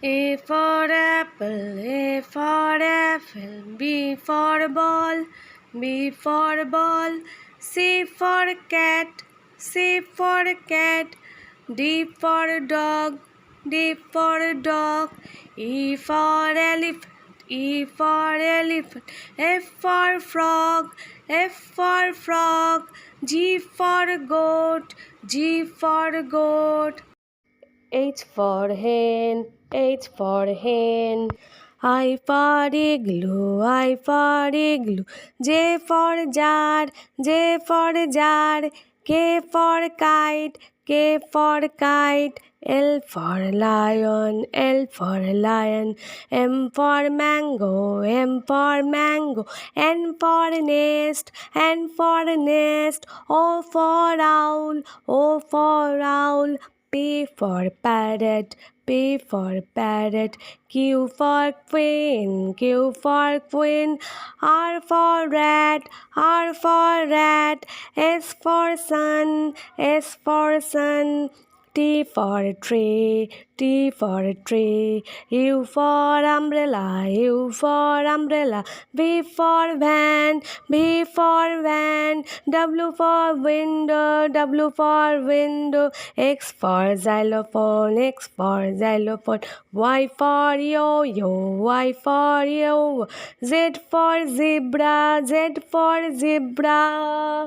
A for apple, A for apple, B for ball, B for ball, C for cat, C for cat, D for dog, D for dog, E for elephant, E for elephant, F for frog, F for frog, G for goat, G for goat. H for hen, H for hen. I for igloo, I for igloo. J for jar, J for jar. K for kite, K for kite. L for lion, L for lion. M for mango, M for mango. N for nest, N for nest. O for owl, O for owl. P for parrot, P for parrot. Q for queen, Q for queen. R for rat, R for rat. S for sun, S for sun. T for tree, T for tree. U for umbrella, U for umbrella. V for van, V for van. W for window, W for window. X for xylophone, X for xylophone. Y for yo-yo, Y for yo. Z for zebra, Z for zebra.